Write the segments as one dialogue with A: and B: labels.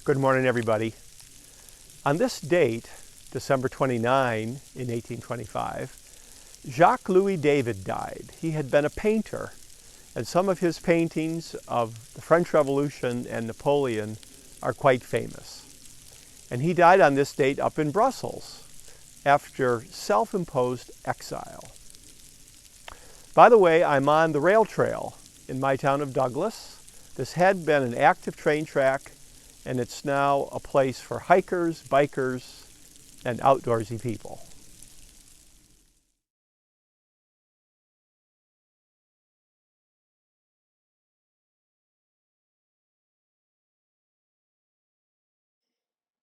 A: Good morning, everybody. On this date, December 29, in 1825, Jacques Louis David died. He had been a painter, and some of his paintings of the French Revolution and Napoleon are quite famous. And he died on this date up in Brussels after self-imposed exile. By the way, I'm on the rail trail in my town of Douglas. This had been an active train track, and it's now a place for hikers, bikers, and outdoorsy people.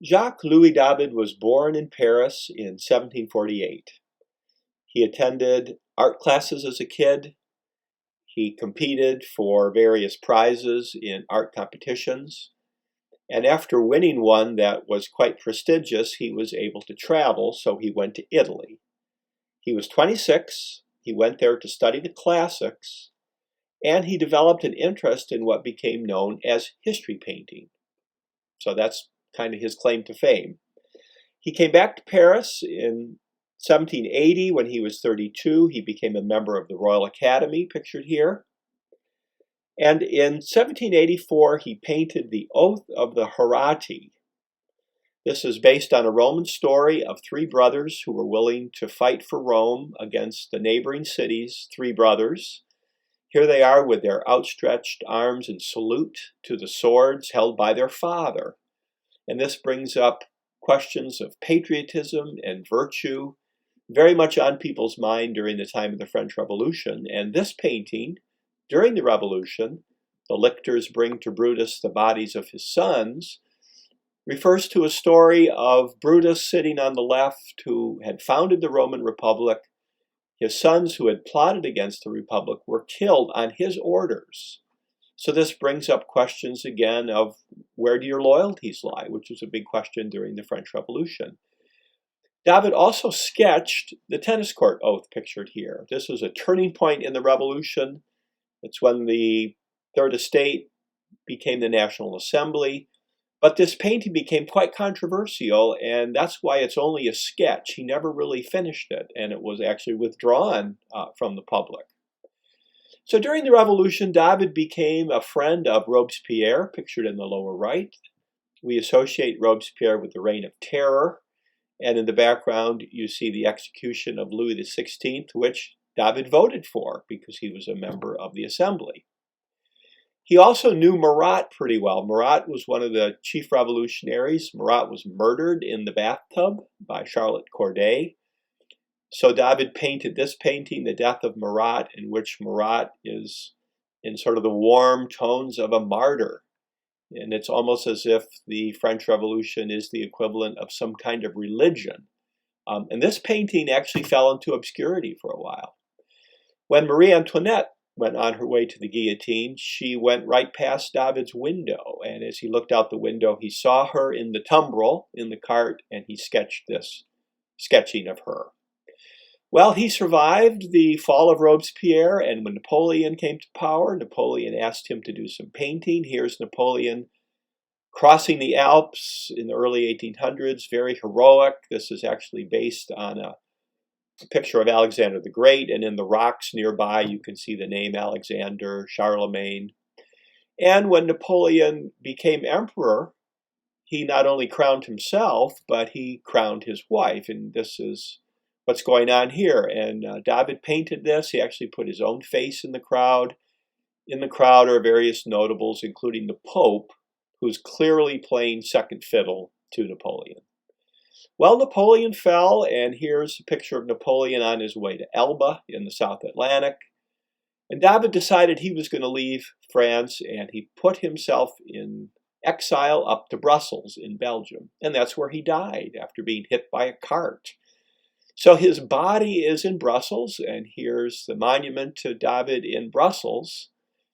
B: Jacques Louis David was born in Paris in 1748. He attended art classes as a kid. He competed for various prizes in art competitions. And after winning one that was quite prestigious, he was able to travel, so he went to Italy. He was 26. He went there to study the classics, and he developed an interest in what became known as history painting. So that's kind of his claim to fame. He came back to Paris in 1780 when he was 32. He became a member of the Royal Academy, pictured here. And in 1784, he painted the Oath of the Herati. This is based on a Roman story of three brothers who were willing to fight for Rome against the neighboring cities, three brothers. Here they are with their outstretched arms in salute to the swords held by their father. And this brings up questions of patriotism and virtue, very much on people's mind during the time of the French Revolution. And this painting, during the Revolution, the lictors bring to Brutus the bodies of his sons, refers to a story of Brutus sitting on the left who had founded the Roman Republic. His sons who had plotted against the Republic were killed on his orders. So this brings up questions again of where do your loyalties lie, which was a big question during the French Revolution. David also sketched the tennis court oath pictured here. This was a turning point in the Revolution. It's when the Third Estate became the National Assembly. But this painting became quite controversial, and that's why it's only a sketch. He never really finished it, and it was actually withdrawn from the public. So during the Revolution, David became a friend of Robespierre, pictured in the lower right. We associate Robespierre with the Reign of Terror, and in the background you see the execution of Louis XVI, which David voted for because he was a member of the Assembly. He also knew Marat pretty well. Marat was one of the chief revolutionaries. Marat was murdered in the bathtub by Charlotte Corday. So David painted this painting, The Death of Marat, in which Marat is in sort of the warm tones of a martyr. And it's almost as if the French Revolution is the equivalent of some kind of religion. And this painting actually fell into obscurity for a while. When Marie Antoinette went on her way to the guillotine, she went right past David's window. And as he looked out the window, he saw her in the tumbrel, in the cart, and he sketched this sketching of her. Well, he survived the fall of Robespierre, and when Napoleon came to power, Napoleon asked him to do some painting. Here's Napoleon crossing the Alps in the early 1800s, very heroic. This is actually based on a picture of Alexander the Great, and in the rocks nearby you can see the name Alexander, Charlemagne. And when Napoleon became emperor, he not only crowned himself, but he crowned his wife, and this is what's going on here. And David painted this. He actually put his own face in the crowd. In the crowd are various notables, including the Pope, who's clearly playing second fiddle to Napoleon. Well, Napoleon fell, and here's a picture of Napoleon on his way to Elba in the South Atlantic. And David decided he was going to leave France, and he put himself in exile up to Brussels in Belgium. And that's where he died after being hit by a cart. So his body is in Brussels, and here's the monument to David in Brussels.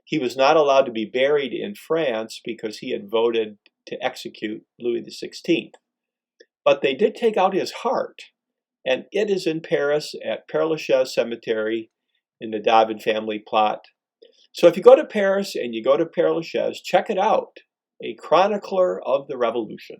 B: He was not allowed to be buried in France because he had voted to execute Louis XVI. But they did take out his heart, and it is in Paris at Père Lachaise Cemetery in the David family plot. So if you go to Paris and you go to Père Lachaise, check it out. a chronicler of the Revolution.